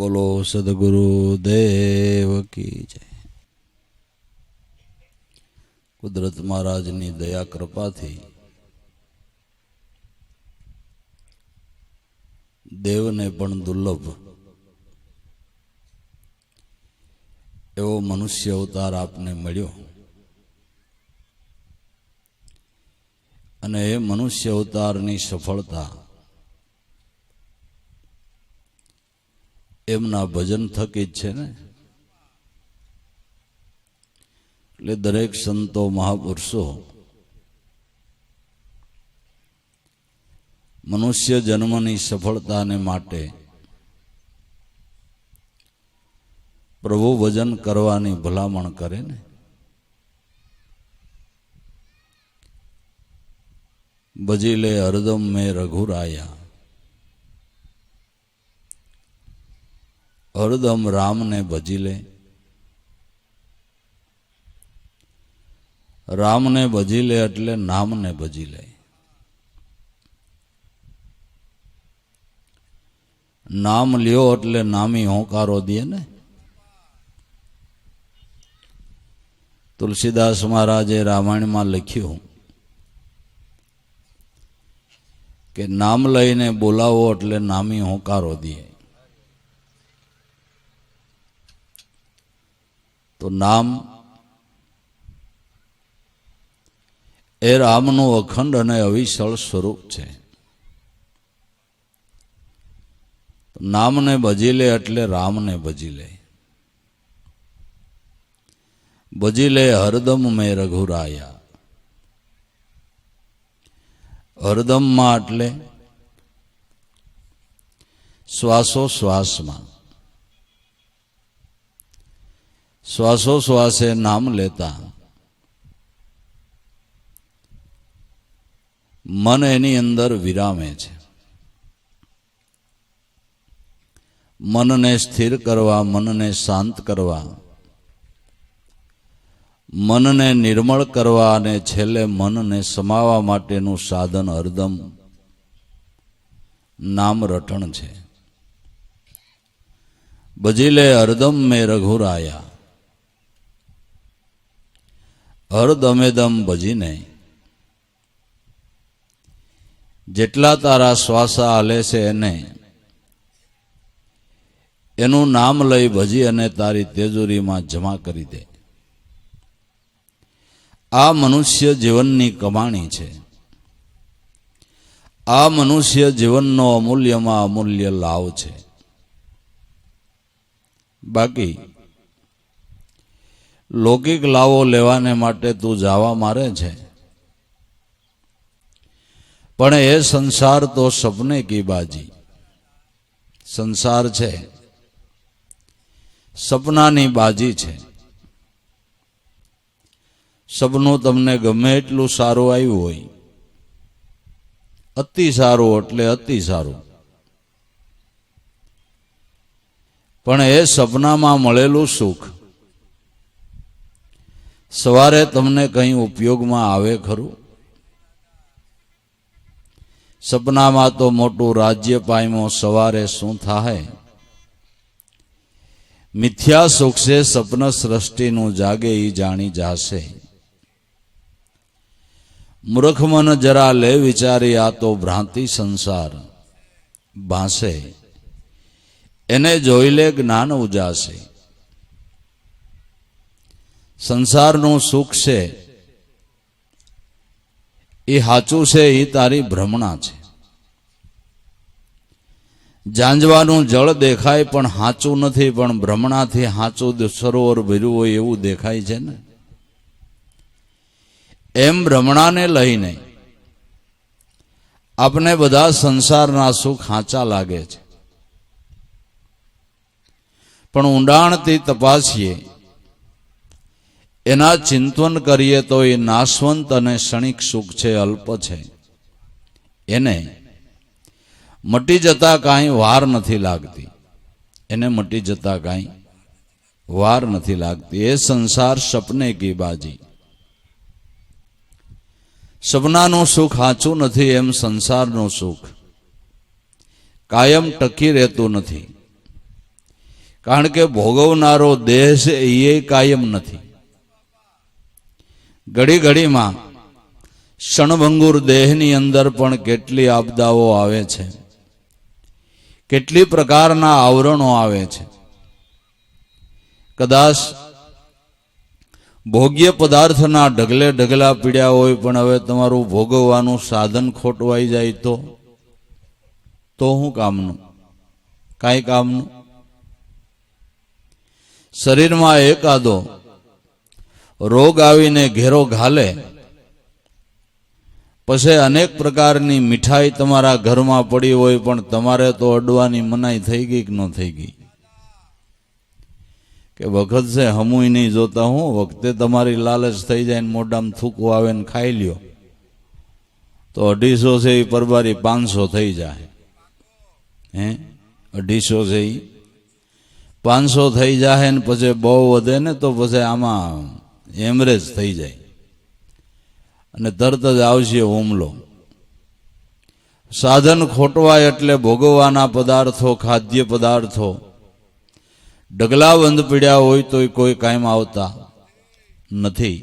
बोलो सदगुरु देव की जय। कुदरत महाराज नी दया कृपा थी देव ने पण दुर्लभ एवो मनुष्य अवतार आपने मळ्यो अने ए मनुष्य अवतारनी सफलता एमना भजन थकी ज छे ने। એટલે દરેક સંતો મહાપુરુષો મનુષ્ય જન્મની સફળતાને માટે પ્રભુ ભજન કરવાની ભલામણ કરે ને। ભજી લે હરદમ મેં રઘુરાયા, હરદમ રામને ભજી લે, રામને ભજી લે એટલે નામને ભજી લે। નામ લ્યો એટલે નામી હોંકારો દે ને। તુલસીદાસ મહારાજે રામાયણમાં લખ્યું કે નામ લઈને બોલાવો એટલે નામી હોંકારો દે। તો નામ એ રામનું અખંડ અને અવિચળ સ્વરૂપ છે। નામને ભજી લે એટલે રામને ભજી લે। ભજી લે હરદમ મેં રઘુરાયા, હરદમમાં એટલે શ્વાસોશ્વાસમાં, શ્વાસોશ્વાસે નામ લેતા મન એની અંદર વિરામે છે। મનને સ્થિર કરવા, મનને શાંત કરવા, મનને નિર્મળ કરવા અને છેલ્લે મનને સમાવા માટેનું સાધન હરદમ નામ રટણ છે। ભજી લે હરદમ મેં રઘુરાયા, હરદમેદમ ભજીને જેટલા તારા શ્વાસા હાલે છે એને એનું નામ લઈ ભજી અને તારી તેજોરીમાં જમા કરી દે। આ મનુષ્ય જીવનની કમાણી છે। આ મનુષ્ય જીવનનો અમૂલ્યમાં અમૂલ્ય લાભ છે। બાકી લૌકિક લાભો લેવાને માટે તું જાવા મારે છે, પણ એ સંસાર તો સપને કી બાજી। સંસાર છે સપનાની બાજી છે। સપનું તમને ગમે એટલું સારું આવ્યું હોય, અતિ સારું એટલે અતિ સારું, પણ એ સપનામાં મળેલું સુખ સવારે તમને કંઈ ઉપયોગમાં આવે ખરું? સપનામાં તો મોટું રાજ્ય પામ્યો, સવારે શું થાય? મિથ્યા સુખ છે સપન સૃષ્ટિનું, જાગે ઈ જાણી જાશે। મૂર્ખ મન જરા લે વિચારી, આ તો ભ્રાંતિ સંસાર ભાસે, એને જોઈ લે જ્ઞાન ઉજાશે। સંસારનું સુખ છે એ સાચું છે, એ તારી ભ્રમણા છે। જાંજવાનું જળ દેખાય પણ સાચું નથી, પણ ભ્રમણાથી સાચું સરોવર ભર્યું હોય એવું દેખાય છે ને। એમ ભ્રમણાને લઈને આપને બધા સંસારના સુખ સાચા લાગે છે, પણ ઊંડાણથી તપાસીએ, એના ચિંતન કરીએ તો એ નાશવંત અને ક્ષણિક સુખ છે, અલ્પ છે। એને મટી જતા કાંઈ વાર નથી લાગતી, એને મટી જતા કાંઈ વાર નથી લાગતી। એ સંસાર સપને કી બાજી। સપનાનું સુખ સાચું નથી, એમ સંસારનું સુખ કાયમ ટકી રહેતું નથી। કારણ કે ભોગવનારો દેહ છે એ કાયમ નથી. ઘડી ઘડીમાં ક્ષણભંગુર દેહની અંદર પણ કેટલી આપદાઓ આવે છે, કેટલી પ્રકારના આવરણો આવે છે. કદાચ ભોગ્ય પદાર્થના ઢગલે ઢગલા પીડ્યા હોય, પણ હવે તમારું ભોગવવાનું સાધન ખોટવાઈ જાય તો શું કામનું? કાંઈ કામનું. શરીરમાં એકાદો રોગ આવીને ઘેરો ઘાલે, પછી અનેક પ્રકારની મીઠાઈ તમારા ઘરમાં પડી હોય, પણ તમારે તો અડવાની મનાઈ થઈ ગઈ કે ન થઈ ગઈ? કે વખત છે હમુય નહીં જોતા, હું વખતે તમારી લાલચ થઈ જાય ને મોઢામાં થૂકવું આવે ને ખાઈ લ્યો તો 250 છે એ પરબારી 500 થઈ જાય. 250 છે એ 500 થઈ જાય ને પછી બહુ વધે ને તો પછી આમાં એમરેજ થઈ જાય અને તરત જ આવશે હુમલો. સાધન ખોટવાય એટલે ભોગવવાના પદાર્થો, ખાદ્ય પદાર્થો ડગલા બંધ પીડ્યા હોય તો કોઈ કાયમ આવતા નથી.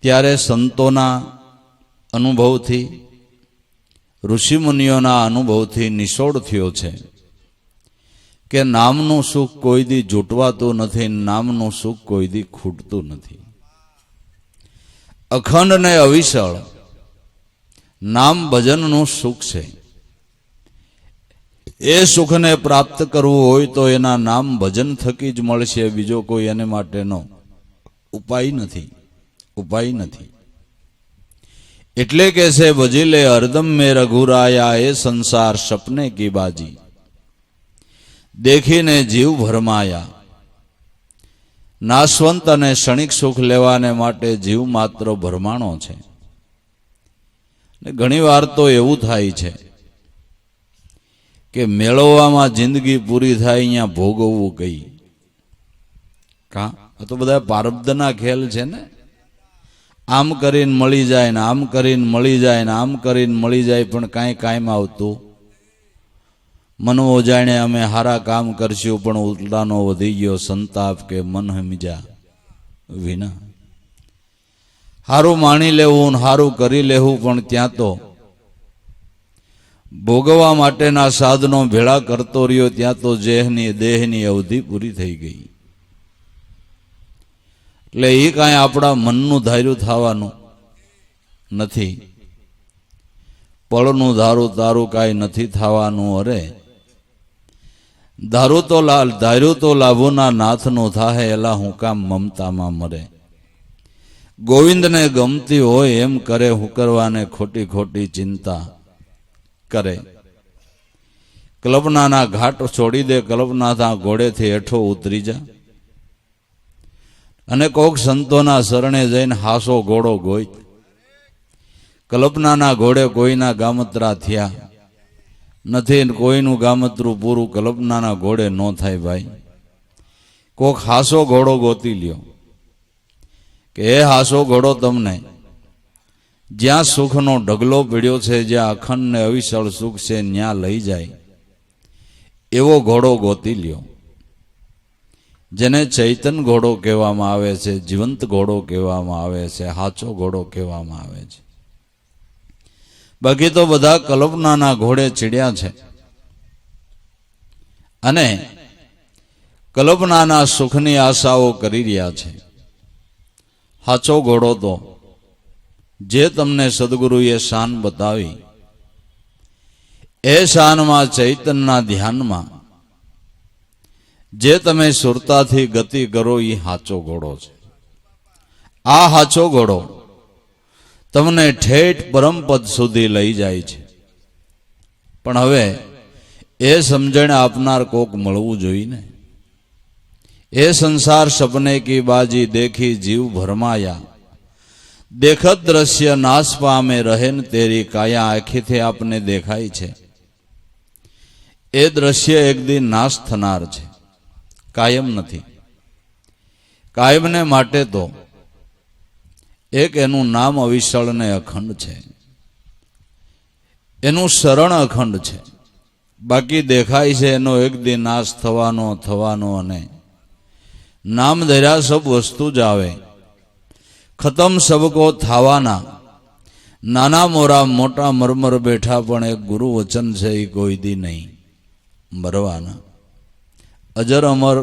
ત્યારે સંતોના અનુભવથી, ઋષિમુનિઓના અનુભવથી નિશોડ થયો છે કે નામનું સુખ કોઈ દી જૂટવાતું નથી, નામનું સુખ કોઈ દી ખૂટતું નથી. અખંડ ને અવિચળ નામ ભજનનું સુખ છે. એ સુખને પ્રાપ્ત કરવું હોય તો એના નામ ભજન થકી જ મળશે, બીજો કોઈ એને માટેનો ઉપાય નથી. એટલે કે છે ભજી લે હરદમ મેં રઘુરાયા, એ સંસાર સપને કી બાજી, દેખીને જીવ ભરમાયા. નાશવંત અને ક્ષણિક સુખ લેવાને માટે જીવ માત્ર ભરમાણો છે. ઘણી વાર તો એવું થાય છે કે મેળવવામાં જિંદગી પૂરી થાય, અહીંયા ભોગવવું કઈ? કા તો બધા પારબ્ધના ખેલ છે ને. આમ કરીને મળી જાય ને આમ કરીને મળી જાય ને આમ કરીને મળી જાય, પણ કાંઈ કાયમ આવતું. મનવો જાણે અમે હારા કામ કરશું, પણ ઉલટાનો વધી ગયો સંતાપ કે મન હમીજા વિના. હારું માણી લેવું, હારું કરી લેવું, પણ ત્યાં તો ભોગવવા માટેના સાધનો ભેળા કરતો રહ્યો, ત્યાં તો દેહની અવધિ પૂરી થઈ ગઈ. એટલે એ કાંઈ આપણા મનનું ધાર્યું થવાનું નથી. પળનું ધારું તારું કાંઈ નથી થવાનું. અરે ધાર્યું તો લાભોના નાથનું થાહે, એલા હું કામ મમતામાં મરે. ગોવિંદને ગમતી હોય એમ કરે, હું કરવાને ખોટી ખોટી ચિંતા કરે. કલ્પનાના ઘાટ છોડી દે, કલ્પનાના ઘોડેથી હેઠો ઉતરી જા. અને કોક સંતોના શરણે જઈને હાસો ઘોડો ગોઈ. કલ્પનાના ઘોડે કોઈના ગામત્રા થયા નથી, કોઈનું ગામત્રું પૂરું કલ્પનાના ઘોડે ન થાય ભાઈ. કોક હાસો ઘોડો ગોતી લ્યો કે એ હાસો ઘોડો તમને જ્યાં સુખનો ઢગલો પીડ્યો છે, જ્યાં અખંડ ને અવિચળ સુખ છે, ત્યાં લઈ જાય એવો ઘોડો ગોતી લ્યો. જેને ચૈતન ઘોડો કહેવામાં આવે છે, જીવંત ઘોડો કહેવામાં આવે છે, સાચો ઘોડો કહેવામાં આવે છે. બાકી તો બધા કલ્પનાના ઘોડે ચડ્યા છે અને કલ્પનાના સુખની આશાઓ કરી રહ્યા છે. સાચો ઘોડો તો જે તમને સદગુરુએ શાન બતાવી, એ શાનમાં ચૈતનના ધ્યાનમાં જે તમે સુરતાથી ગતિ કરો, એ સાચો ઘોડો છે. આ સાચો ઘોડો તમને ઠેઠ પરમપદ સુધી લઈ જાય છે. પણ હવે એ સમજણ આપનાર કોક મળવું જોઈએ ને. એ સંસાર સપને કી બાજી, દેખી જીવ ભરમાયા. દેખત દ્રશ્ય નાશ પામે, રહે ને તેરી કાયા. આખીથી આપને દેખાય છે એ દ્રશ્ય એક દી નાશ થનાર છે, કાયમ નથી. કાયમને માટે તો એક એનું નામ અવિચળ ને અખંડ છે, એનું શરણ અખંડ છે. બાકી દેખાય છે એનો એક દી નાશ થવાનો અને નામ ધર્યા સબ વસ્તુ જ આવે, ખતમ સબકો થાવાના, નાના મોરા મોટા મરમર બેઠા પણ એક ગુરુ વચન છે એ કોઈ દી નહીં મરવાના. અજર અમર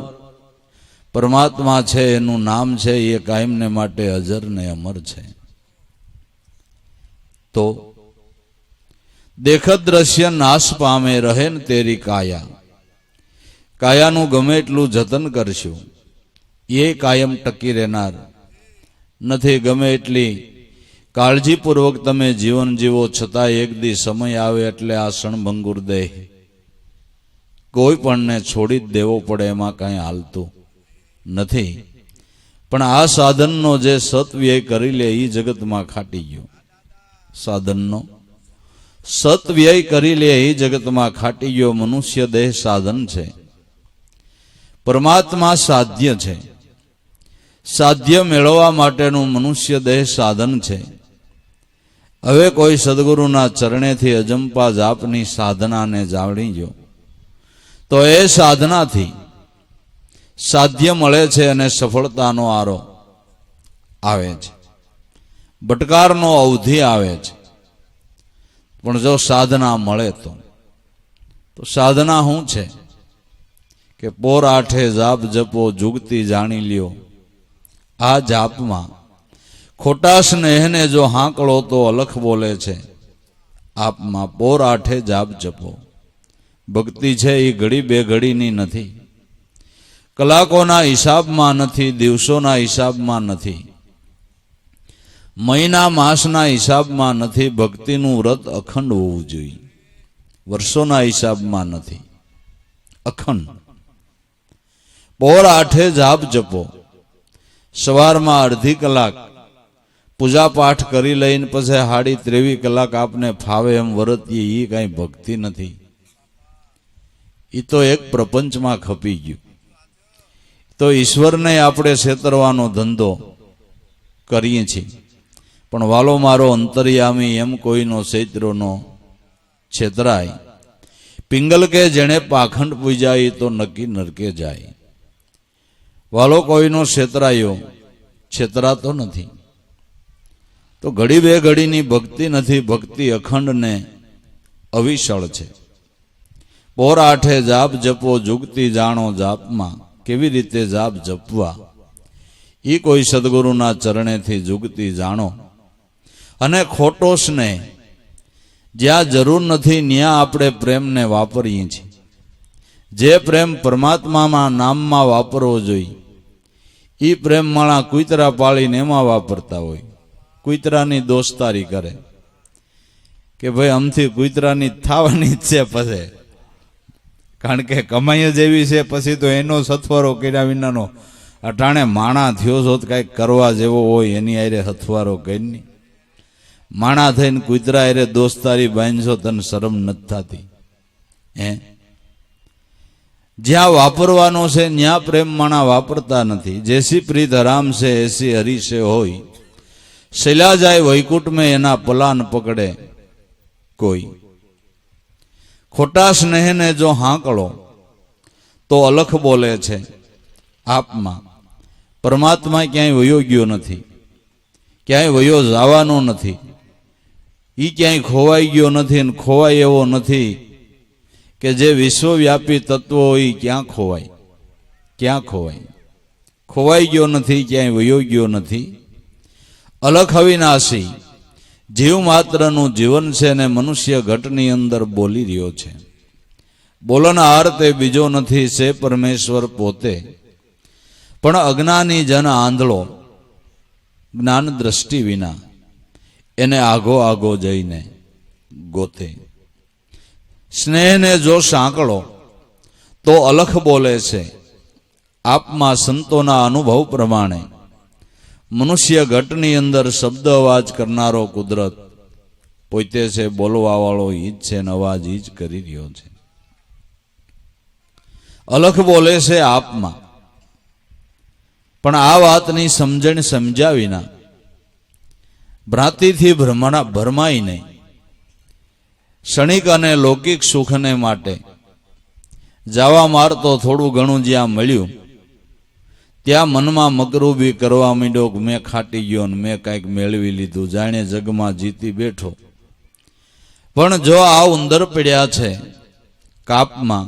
પરમાત્મા છે, એનું નામ છે એ કાયમને માટે અજર ને અમર છે. તો દેખત દ્રશ્ય નાશ પામે, રહે ને તેરી કાયા. કાયાનું ગમે એટલું જતન કરશું એ કાયમ ટકી રહેનાર નથી. ગમે એટલી કાળજીપૂર્વક તમે જીવન જીવો છતાં એક દી સમય આવે એટલે આ ક્ષણભંગુર દેહ કોઈ પણને છોડી જ દેવો પડે, એમાં કાંઈ હાલતું નથી. પણ આ સાધનનો જે સત્વ્યય કરી લે એ જગતમાં ખાટી ગયો. સાધનનો સત્વ્યય કરી લે એ જગતમાં ખાટી ગયો. મનુષ્ય દેહ સાધન છે, પરમાત્મા સાધ્ય છે. સાધ્ય મેળવવા માટેનું મનુષ્ય દેહ સાધન છે. હવે કોઈ સદગુરુના ચરણેથી અજંપા જાપની સાધનાને જાણી ગયો તો એ સાધનાથી સાધ્ય મળે છે અને સફળતાનો આરો આવે છે, બટકારનો અવધિ આવે છે. પણ જો સાધના મળે તો સાધના શું છે કે પોર આઠે જાપ જપો જુગતી જાણી લ્યો. આ જાપમાં ખોટા સ્નેહને જો હાંકળો તો અલખ બોલે છે. આપમાં પોર આઠે જાપ જપો. ભક્તિ છે એ ઘડી બે ઘડીની નથી, કલાકોના હિસાબમાં નથી, દિવસોના હિસાબમાં નથી, મહિના માસના હિસાબમાં નથી. ભક્તિનું વ્રત અખંડ હોવું જોઈએ, વર્ષોના હિસાબમાં નથી, અખંડ. પોર આઠે જાપ જપો. સવારમાં અડધી કલાક પૂજા પાઠ કરી લઈને પછી 23.5 કલાક આપને ફાવે એમ વર્તીએ એ કાંઈ ભક્તિ નથી. એ તો એક પ્રપંચમાં ખપી ગયું. તો ઈશ્વરને આપણે છેતરવાનો ધંધો કરીએ છીએ. પણ વાલો મારો અંતર્યામી એમ કોઈનો છેતરોનો છેતરાય. પિંગલ કે જેણે પાખંડ પૂજાય તો નક્કી નરકે જાય. વાલો કોઈનો છેતરાયો છેતરાતો નથી. તો ઘડી બે ઘડીની ભક્તિ નથી, ભક્તિ અખંડ ને અવિચળ છે. પોર આઠે જાપ જપો જુગતી જાણો જાપમાં. કેવી રીતે જાપ જપવા એ કોઈ સદગુરુના ચરણેથી જુગતી જાણો. અને ખોટો સ્નેહ જ્યાં જરૂર નથી ત્યાં આપણે પ્રેમને વાપરીએ છીએ. જે પ્રેમ પરમાત્મામાં નામમાં વાપરવો જોઈએ એ પ્રેમ માણા કુતરા પાળીને એમાં વાપરતા હોય. કુતરાની દોસ્તારી કરે કે ભાઈ આમથી કુતરાની થવાની જ છે પછી, કારણ કે કમાઈ જ એવી છે. પછી તો એનો સથવારો કર્યા વિનાનો અટાણે માણા થયો છો કાંઈક કરવા જેવો હોય એની આરે હથવારો કરીને માણા થઈને કુતરા આરે દોસ્તારી બાંધશો તને શરમ નથી થતી? જ્યાં વાપરવાનો છે ત્યાં પ્રેમ માણા વાપરતા નથી. જેસી પ્રીત હરામ છે એસી હરી છે હોય. શૈલા જાય વૈકુંઠ મેં એના પલાન પકડે કોઈ. ખોટા સ્નેહને જો હાંકળો તો અલખ બોલે છે. આપમાં પરમાત્મા ક્યાંય વયો ગયો નથી, ક્યાંય વયો જવાનો નથી. એ ક્યાંય ખોવાઈ ગયો નથી અને ખોવાય એવો નથી કે જે વિશ્વવ્યાપી તત્વો હોય ક્યાં ખોવાય, ક્યાં ખોવાય. ખોવાઈ ગયો નથી, ક્યાંય વયો ગયો નથી. અલખ અવિનાશી જીવ માત્રનું જીવન છે ને મનુષ્ય ઘટની અંદર બોલી રહ્યો છે. બોલનાર તે બીજો નથી છે પરમેશ્વર પોતે. પણ અજ્ઞાની જન આંધળો જ્ઞાન દ્રષ્ટિ વિના એને આગો આગો જઈને ગોતે. સ્નેહને જો સાંકળો તો અલખ બોલે છે. આપમાં સંતોના અનુભવ પ્રમાણે મનુષ્ય ઘટની અંદર શબ્દ અવાજ કરનારો કુદરત પોતે છે, બોલવા વાળો ઈ જ છે ને અવાજ ઈ જ કરી રહ્યો છે. અલખ બોલે છે આપમાં. પણ આ વાતની સમજણ સમજ્યા વિના ભ્રાંતિથી ભરમાઈ નહીં. ક્ષણિક અને લૌકિક સુખને માટે જાવા મારતો થોડું ઘણું જ્યાં મળ્યું ત્યાં મનમાં મકરૂબી કરવા માંડ્યો કે મેં ખાટી ગયો ને મેં કાંઈક મેળવી લીધું, જાણે જગમાં જીતી બેઠો. પણ જો આ ઉંદર પડ્યા છે કાપમાં,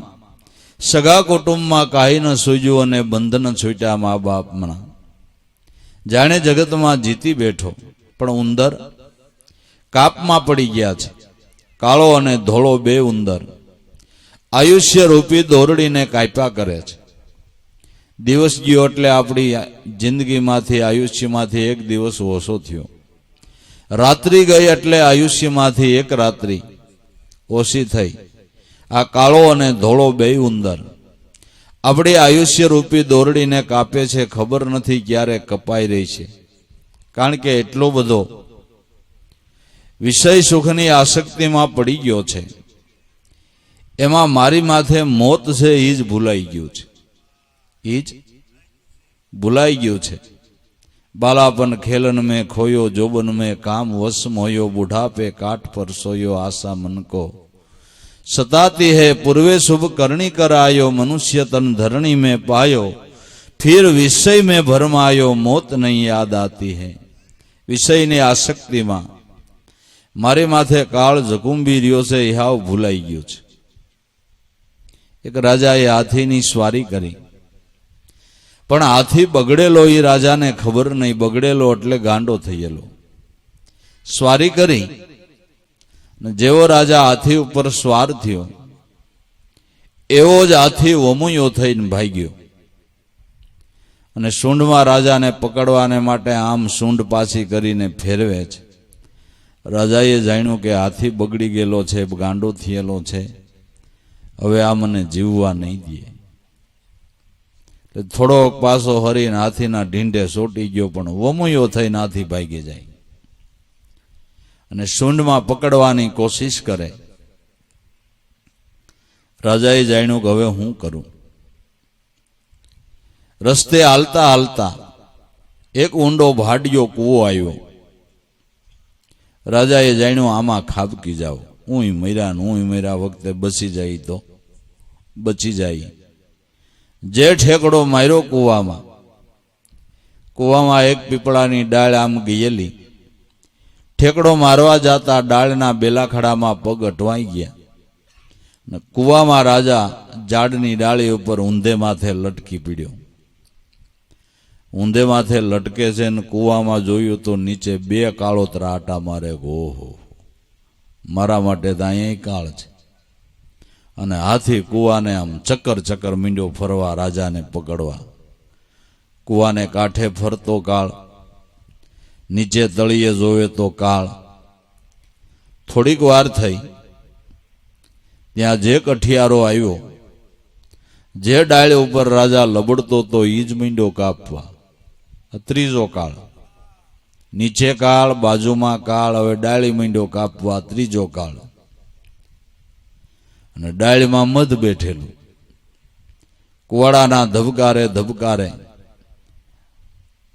સગા કુટુંબમાં કાંઈ ન સૂજ્યું અને બંધન છૂટ્યા મા બાપમાં, જાણે જગતમાં જીતી બેઠો. પણ ઉંદર કાપમાં પડી ગયા છે. કાળો અને ધોળો બે ઉંદર આયુષ્ય રૂપી દોરડીને કાપ્યા કરે છે. દિવસ ગયો એટલે આપણી જિંદગીમાંથી આયુષ્યમાંથી એક દિવસ ઓછો થયો. રાત્રિ ગઈ એટલે આયુષ્યમાંથી એક રાત્રિ ઓછી થઈ. આ કાળો અને ધોળો બે ઉંદર આપણી આયુષ્ય રૂપી દોરડીને કાપે છે. ખબર નથી ક્યારે કપાઈ રહી છે, કારણ કે એટલો બધો વિષય સુખની આસક્તિમાં પડી ગયો છે. એમાં મારી માથે મોત છે એ જ ભૂલાઈ ગયું છે, એ જ ભૂલાઈ ગયું છે. बालापन खेलन में खोयो, जोबन में काम वश मोयो, बुढ़ापे काट पर सोयो, आशा मन को सताती है, पूर्वे शुभ करनी कर आयो, मनुष्य तन धरणी में पायो, फिर विषय में भरमायो, मौत नहीं याद आती है. विषय ने आसक्ति में मारे माथे काल जकुंबी रियो से हाव भूलाई गयो छे. एक राजाए हाथीनी स्वारी करी, પણ હાથી બગડેલો એ રાજાને ખબર નહીં. બગડેલો એટલે ગાંડો થયેલો. સ્વારી કરી જેવો રાજા હાથી ઉપર સ્વાર થયો એવો જ હાથી વમુયો થઈને ભાગ્યો અને સૂંઢમાં રાજાને પકડવાને માટે આમ સૂંઢ પાછી કરીને ફેરવે છે. રાજાએ જાણ્યું કે હાથી બગડી ગયેલો છે, ગાંડો થયેલો છે, હવે આ મને જીવવા નહીં દે. થોડોક પાછો હરીને હાથીના ઢીંઢે સોટી ગયો, પણ વમુયો થઈને હાથી ભાગી જાય અને સૂંઢમાં પકડવાની કોશિશ કરે. રાજાએ જાણ્યું કે હવે હું કરું. રસ્તે હાલતા હાલતા એક ઊંડો ભાડિયો કૂવો આવ્યો. રાજાએ જાણ્યું આમાં ખાબકી જાવ, હું મર્યા વખતે બચી જાય તો બચી જાય. જે ઠેકડો માર્યો કૂવામાં એક પીપળાની ડાળ આમ ગયેલી. ઠેકડો મારવા જતા ડાળના બેલાખડામાં પગ અટવાઈ ગયા. કૂવામાં રાજા ઝાડની ડાળી ઉપર ઊંધે માથે લટકી પડ્યો. ઊંધે માથે લટકે છે ને કૂવામાં જોયું તો નીચે બે કાળોતરા આટા મારે. ઓહો, મારા માટે તો અહીંયા કાળ છે. અને હાથી કૂવાને આમ ચક્કર મીંડ્યો ફરવા, રાજાને પકડવા. કૂવાને કાંઠે ફરતો કાળ, નીચે તળિયે જોવે તો કાળ. થોડીક વાર થઈ ત્યાં જે કઠિયારો આવ્યો, જે ડાળ ઉપર રાજા લબડતો તો ઈ જ મીંડો કાપવા. ત્રીજો કાળ, નીચે કાળ, બાજુમાં કાળ, હવે ડાળી મીંડો કાપવા. ત્રીજો કાળ, અને ડાળીમાં મધ બેઠેલું. કુવાડાના ધબકારે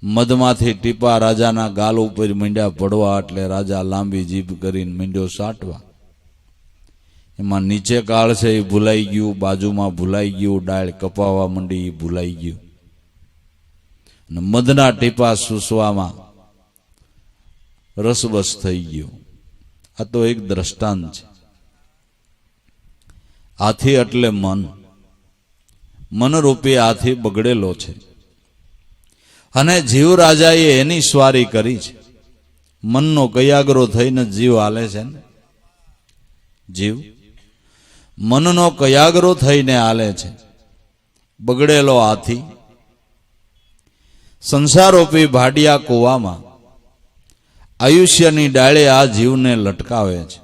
મધમાંથી ટીપા રાજાના ગાલ ઉપર મીંડ્યા પડવા, એટલે રાજા લાંબી જીભ કરીને મીંડ્યો સાટવા. એમાં નીચે કાળ છે એ ભૂલાઈ ગયું, બાજુમાં ભૂલાઈ ગયું, ડાળ કપાવા માંડી એ ભૂલાઈ ગયું, અને મધના ટીપા સૂસવામાં રસબસ થઈ ગયું. આ તો એક દ્રષ્ટાંત છે. હાથી એટલે મનરૂપી હાથી બગડેલો છે, અને જીવ રાજાએ એની સ્વારી કરી છે. મનનો કયાગરો થઈને જીવ હાલે છે ને, જીવ મનનો કયાગરો થઈને હાલે છે. બગડેલો હાથી સંસારોપી ભાડિયા કૂવામાં આયુષ્યની ડાળે આ જીવને લટકાવે છે,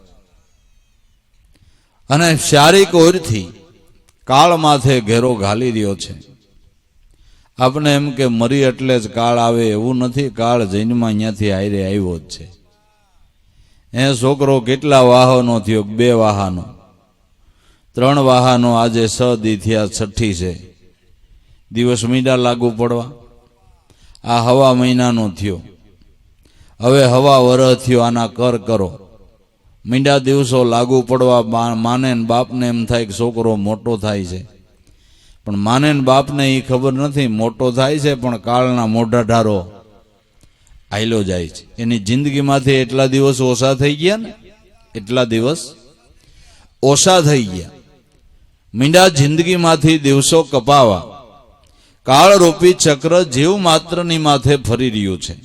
અને શારીરિક ઓરથી કાળ માથે ઘેરો ઘાલી રહ્યો છે. આપણે એમ કે મરી એટલે જ કાળ આવે એવું નથી. કાળ જૈનમાં અહીંયાથી આયરે આવ્યો જ છે. એ છોકરો કેટલા વાહનો થયો? 2 વાહનો, 3 વાહનો, આજે 6 દી થયા, 6ઠી છે. દિવસ મહિના લાગુ પડવા. આ હવા મહિનાનો થયો, હવે હવા વરહ થયો. આના કર કરો, મીંડા દિવસો લાગુ પડવા માને ને બાપને એમ થાય કે છોકરો મોટો થાય છે, પણ માને ને બાપને એ ખબર નથી મોટો થાય છે પણ કાળના મોઢા ઢારો આયલો જાય છે. એની જિંદગીમાંથી એટલા દિવસ ઓછા થઈ ગયા ને, એટલા દિવસ ઓછા થઈ ગયા. મીંડા જિંદગીમાંથી દિવસો કપાવા કાળરૂપી ચક્ર જીવ માત્રની માથે ફરી રહ્યું છે.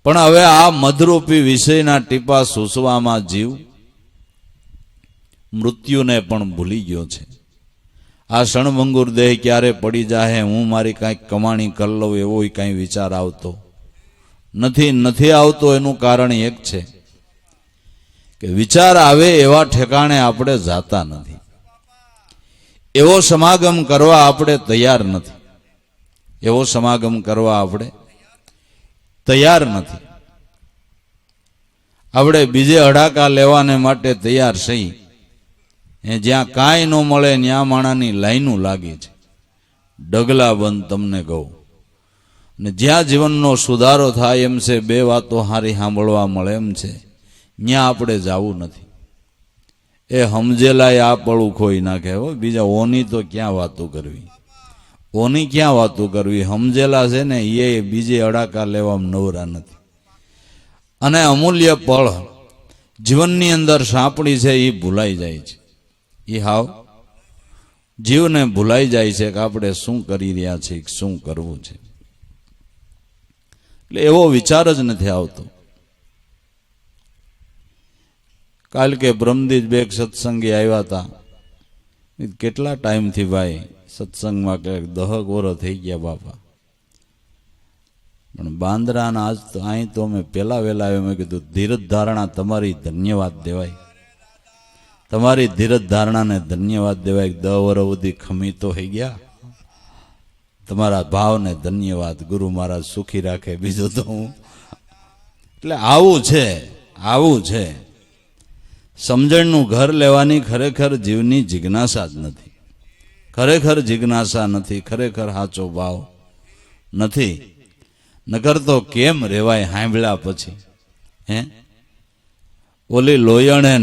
પણ હવે આ મધરૂપી વિષયના ટીપા સૂસવામાં જીવ મૃત્યુને પણ ભૂલી ગયો છે. આ ક્ષણભંગુર દેહ ક્યારે પડી જાહે, હું મારી કાંઈક કમાણી કરી લઉં એવો કાંઈ વિચાર આવતો નથી આવતો. એનું કારણ એક છે કે વિચાર આવે એવા ઠેકાણે આપણે જાતા નથી, એવો સમાગમ કરવા આપણે તૈયાર નથી, એવો સમાગમ કરવા આપણે તૈયાર નથી. આપણે બીજે અડાકા લેવાને માટે તૈયાર છીએ. જ્યાં કાંઈ ન મળે ત્યાં માણાની લાઈનો લાગી છે. ડગલા બંધ તમને કહું. ને જ્યાં જીવનનો સુધારો થાય એમ છે, બે વાતો હારી સાંભળવા મળે એમ છે, ત્યાં આપણે જવું નથી. એ સમજેલાય આ પળું ખોઈ નાખે હો. બીજા ઓની તો ક્યાં વાતો કરવી, ઓની ક્યાં વાતો કરવી. સમજેલા છે ને એ બીજે અડાકા લેવામાં નવરા નથી. અને અમૂલ્ય પળ જીવનની અંદર સાંપડી છે એ ભૂલાઈ જાય છે. એ હાવ જીવને ભૂલાઈ જાય છે કે આપણે શું કરી રહ્યા છીએ, શું કરવું છે. એટલે એવો વિચાર જ નથી આવતો. કાલ કે બ્રહ્મદીજ બેગ સત્સંગી આવ્યા હતા. કેટલા ટાઈમથી ભાઈ સત્સંગમાં કે 10 વર્ષ થઈ ગયા બાપા, પણ બાંદ્રાના આજ તો અહીં તો અમે પેલા વેલા આવ્યો. મેં કીધું ધીરજ ધારણા તમારી ધન્યવાદ દેવાય, તમારી ધીરજ ધારણાને ધન્યવાદ દેવાય. 10 વર્ષ સુધી ખમી તો થઈ ગયા, તમારા ભાવને ધન્યવાદ. ગુરુ મહારાજ સુખી રાખે, બીજું તો હું. એટલે આવું છે, આવું છે. સમજણનું ઘર લેવાની ખરેખર જીવની જિજ્ઞાસા જ નથી, ખરેખર જિજ્ઞાસા નથી, ખરેખર સાચો ભાવ નથી. નકર તો કેમ રેવાય સાંભળ્યા પછી. ઓલી લોયણે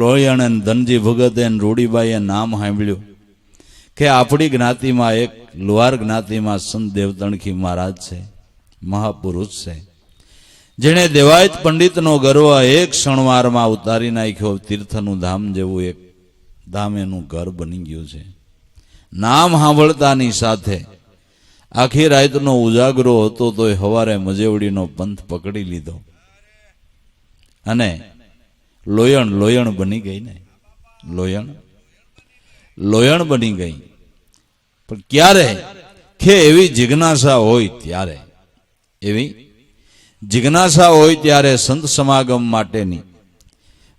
લોયણે ધનજી ભગતે રૂડીબાઈએ નામ સાંભળ્યું કે આપણી જ્ઞાતિમાં એક લુહાર જ્ઞાતિમાં સંત દેવતણખી મહારાજ છે, મહાપુરુષ છે, જેણે દેવાયત પંડિતનો ગર્વ એક ક્ષણવારમાં ઉતારી નાખ્યો. તીર્થનું ધામ જેવું એક ધામ એનું ઘર બની ગયું છે. નામ સાંભળતાની સાથે આખી રાતનો ઉજાગરો હતો તોય સવારે મજેવડીનો પંથ પકડી લીધો અને લોયણ બની ગઈ ને, લોયણ બની ગઈ. પણ ક્યારે કે એવી જિજ્ઞાસા હોય ત્યારે, એવી જિજ્ઞાસા હોય ત્યારે સંત સમાગમ માટેની.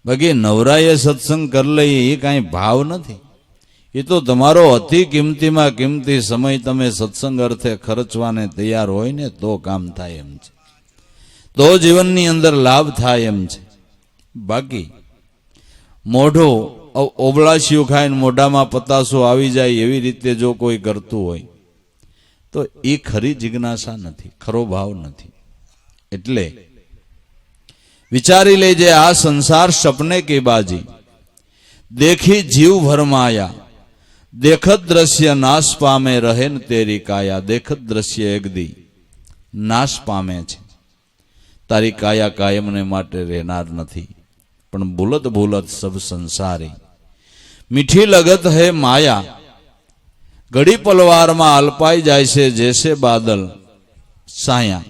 બાકી નવરાએ સત્સંગ કરી લઈએ એ કાંઈ ભાવ નથી. એ તો તમારો અતિ કિંમતીમાં કિંમતી સમય તમે સત્સંગ અર્થે ખર્ચવાને તૈયાર હોય ને તો કામ થાય એમ છે, તો જીવનની અંદર લાભ થાય એમ છે. બાકી મોઢું ઓબળાશિયું ખાઈને મોઢામાં પતાસો આવી જાય એવી રીતે જો કોઈ કરતું હોય તો એ ખરી જિજ્ઞાસા નથી, ખરો ભાવ નથી. એટલે વિચારી લેજે આ સંસાર સપને की बाजी, देखी जीव भरमाया, देखत दृश्य नाश पामे, रहे न तेरी काया. देखत दृश्य एक दी नाश पामे છે, તારી કાયા કાયમને માટે રહેનાર નથી. પણ ભૂલત ભૂલત સબ સંસારી, મીઠી લગત હે માયા, ઘડી પલવારમાં અલ્પાઈ જાય છે જૈસે બાદલ સાયા.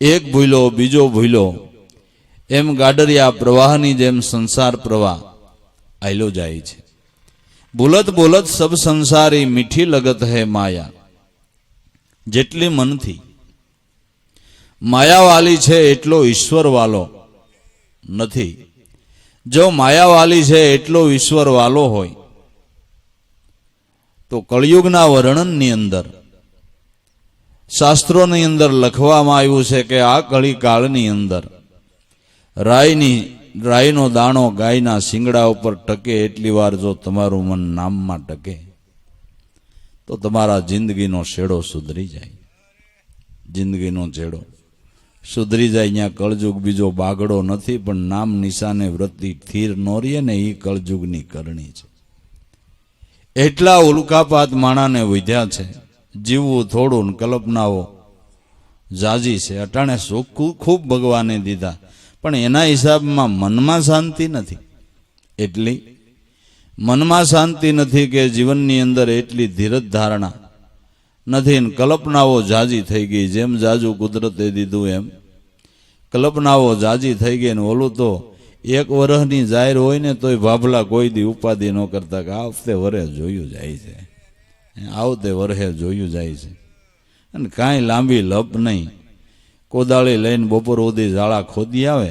એક ભૂલો બીજો ભૂલો એમ ગાડરિયા પ્રવાહની જેમ સંસાર પ્રવાહ આયલો જાય છે. ભૂલત ભૂલત સબ સંસારી, મીઠી લગત હે માયા. જેટલી મનથી માયાવાલી છે એટલો ઈશ્વર વાલો નથી. જો માયાવાલી છે એટલો ઈશ્વર વાલો હોય તો કળિયુગના વર્ણનની અંદર શાસ્ત્રોની અંદર લખવામાં આવ્યું છે કે આ કળી કાળની અંદર રાઈનો દાણો ગાયના શિંગડા ઉપર ટકે એટલી વાર જો તમારું મન નામમાં ટકે તો તમારા જિંદગીનો છેડો સુધરી જાય, જિંદગીનો છેડો સુધરી જાય. અહીંયા કળજુગ બીજો બાગડો નથી, પણ નામ નિશાને વૃત્તિ સ્થિર નો રહીએ ને એ કળજુગની કરણી છે. એટલા ઉલ્કાપાત માણાને વધ્યા છે. જીવવું થોડું ને કલ્પનાઓ જાજી છે. અટાણે સુખ ખૂબ ભગવાને દીધા, પણ એના હિસાબમાં મનમાં શાંતિ નથી. એટલી મનમાં શાંતિ નથી કે જીવનની અંદર એટલી ધીરજ ધારણા નથી ને કલ્પનાઓ જાજી થઈ ગઈ. જેમ જાજુ કુદરતે દીધું એમ કલ્પનાઓ જાજી થઈ ગઈ. ને ઓલું તો એક વર્ષની જાહેર હોય ને તોય ભાભલા કોઈ દી ઉપાધિ ન કરતા કે આવતે વરે જોયું જાય છે, આવતે વરહે જોયું જાય છે. અને કાંઈ લાંબી લપ નહીં. કોદાળી લઈને બપોર સુધી ઝાડા ખોદી આવે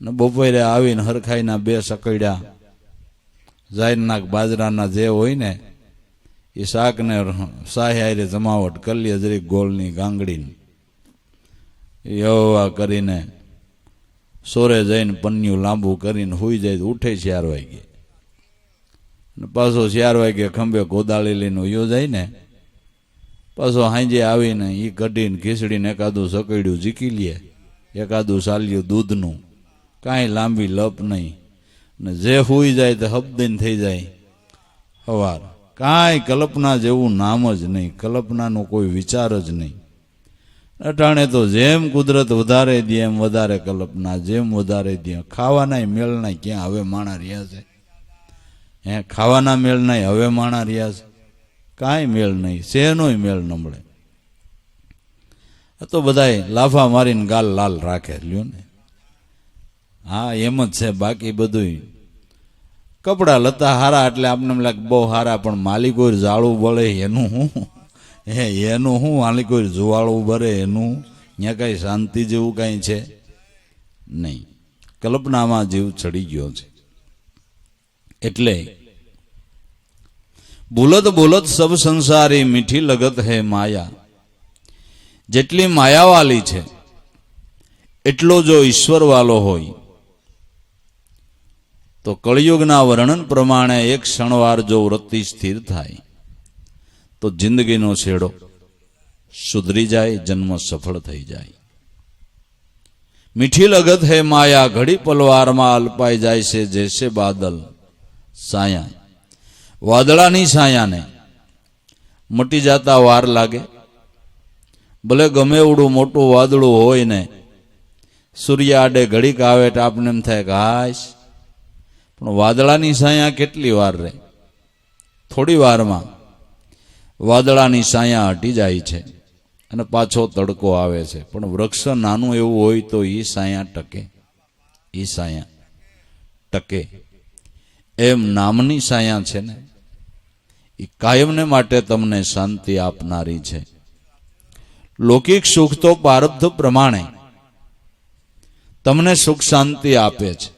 ને બપોરે આવીને હરખાઈના બે સકડ્યા જાહેરના બાજરાના જે હોય ને એ શાકને સાહ્યારે જમાવટ કરી લે, જરીક ગોળની ગાંગડીને એવા કરીને સોરે જઈને પન્યું લાંબુ કરીને હુઈ જાય. ઉઠે 4 વાગે ને પાછો 4 વાગે ખંભે કોદાળી લઈને ઉયો જાય ને પાછો હાંજે આવીને એ કઢીને ખીચડીને એકાદું સકડ્યું ઝીકી લે, એકાદું સાલ્યું દૂધનું. કાંઈ લાંબી લપ નહીં. ને જે હુઈ જાય તો હબદીન થઈ જાય સવાર. કાંઈ કલ્પના જેવું નામ જ નહીં, કલ્પનાનો કોઈ વિચાર જ નહીં. અટાણે તો જેમ કુદરત વધારે દે એમ વધારે કલ્પના, જેમ વધારે દે. ખાવાના મેળના ક્યાં હવે માણા રહ્યા છે? ખાવાના મેળના હવે માણા રહ્યા છે? કાંઈ મેળ નહીં, શેનોય મેળ ન મળે. તો બધાય લાફા મારીને ગાલ લાલ રાખે લ્યો ને. હા એમ જ છે. બાકી બધું કપડા લતા હારા એટલે આપણે એમ લાગે બહુ હારા, પણ માલિકો જાળું બળે એનું હું, એનું હું માલિકો જુવાળું ભરે એનું. ત્યાં કાંઈ શાંતિ જેવું કાંઈ છે નહીં. કલ્પનામાં જીવ ચડી ગયો છે. એટલે બોલત બોલત સબ સંસારી મીઠી લગત હે માયા. જેટલી માયાવાલી છે એટલો જો ઈશ્વર વાલો હોય તો કળિયુગના વર્ણન પ્રમાણે એક ક્ષણવાર જો વૃત્તિ સ્થિર થાય તો જિંદગીનો છેડો સુધરી જાય, જન્મ સફળ થઈ જાય. મીઠી લગત હે માયા, ઘડી પલવારમાં અલ્પાઈ જાય છે જૈસે બાદલ સાયા. વાદળાની સાયાને મટી જતા વાર લાગે. ભલે ગમે એવડું મોટું વાદળું હોય ને, સૂર્ય આડે ઘડીક આવે તો આપને એમ થાય કે હાશ, પણ વાદળાની સાયા કેટલી વાર રહે? થોડી વારમાં વાદળાની સાયા હટી જાય છે અને પાછો તડકો આવે છે. પણ વૃક્ષ નાનું એવું હોય તો એ સાયા ટકે, એ સાયા ટકે. એમ નામની સાયા છે ને એ કાયમને માટે તમને શાંતિ આપનારી છે. લૌકિક સુખ તો પ્રારબ્ધ પ્રમાણે તમને સુખ શાંતિ આપે છે.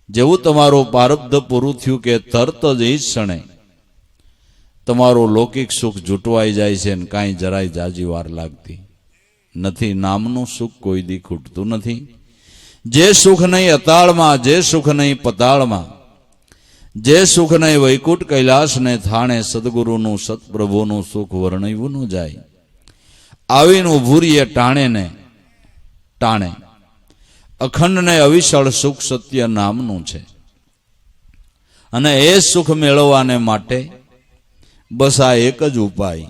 જેવું તમારું પ્રારબ્ધ પૂરું થયું કે તરત જ એ ક્ષણે તમારું લૌકિક સુખ જૂટવાઈ જાય છે ને કાંઈ જરાય જાજી વાર લાગતી નથી. નામનું સુખ કોઈ દી ખૂટતું નથી. જે સુખ નહીં અતાળમાં, જે સુખ નહીં પતાળમાં, જે સુખ નહીં વૈકુંઠ કૈલાસ ને થાણે, સદગુરુનું સતપ્રભુનું સુખ વર્ણવ્યું ન જાય. આવીને ઉભું રહીએ ટાણે ને ટાણે. અખંડ ને અવિશળ સુખ સત્ય નામનું છે. અને એ સુખ મેળવવાને માટે બસ આ એક જ ઉપાય,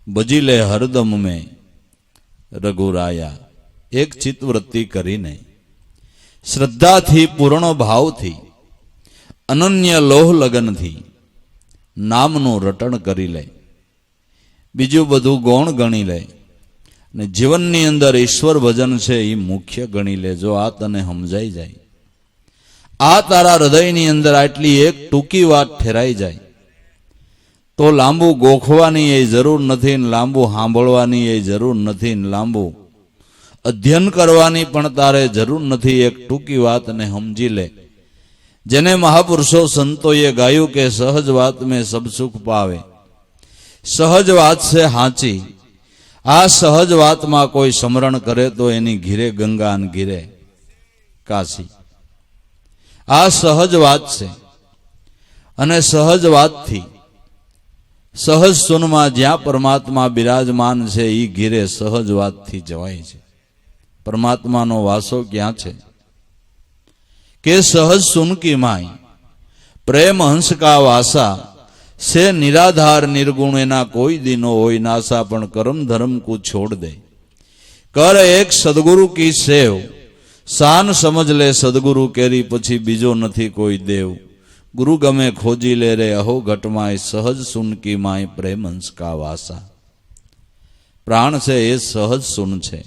ભજી લે હરદમ મેં રઘુરાયા. એક ચિત્તવૃત્તિ કરીને શ્રદ્ધાથી, પૂર્ણ ભાવથી, અનન્ય લોહ લગનથી નામનું રટણ કરી લે. બીજું બધું ગૌણ ગણી લે ને જીવનની અંદર ઈશ્વર ભજન છે એ મુખ્ય ગણી લે. જો આ તને સમજાઈ જાય, આ તારા હૃદયની અંદર આટલી એક ટૂંકી વાત ઠેરાઈ જાય તો લાંબુ ગોખવાની એ જરૂર નથી, ને લાંબુ સાંભળવાની એ જરૂર નથી, ને લાંબુ અધ્યયન કરવાની પણ તારે જરૂર નથી. એક ટૂંકી વાતને સમજી લે. જેને મહાપુરુષો સંતોએ ગાયું કે સહજ વાત મેં સબ સુખ પાવે. સહજ વાત છે હાચી. આ સહજ વાતમાં કોઈ સ્મરણ કરે તો એની ઘીરે ગંગા અને ઘીરે કાશી. આ સહજ વાત છે અને સહજ વાતથી સહજ સુનમાં જ્યાં પરમાત્મા બિરાજમાન છે એ ઘીરે સહજ વાતથી જવાય છે. પરમાત્માનો વાસો ક્યાં છે? કે સહજ સુનકી માય પ્રેમ હંસ કા વાસા સે નિરાધાર નિર્ગુણ એના કોઈ દિનો હોય નાસા પણ કરમ ધર્મ કો છોડ દે કર એક સદગુરુ કી સેવ શાન સમજ લે સદગુરુ કેરી પછી બીજો નથી કોઈ દેવ ગુરુ ગમે ખોજી લે રે અહો ઘટમાય સહજ સુનકી માય પ્રેમ હંસ કા વાસા. પ્રાણ છે એ સહજ સુન છે.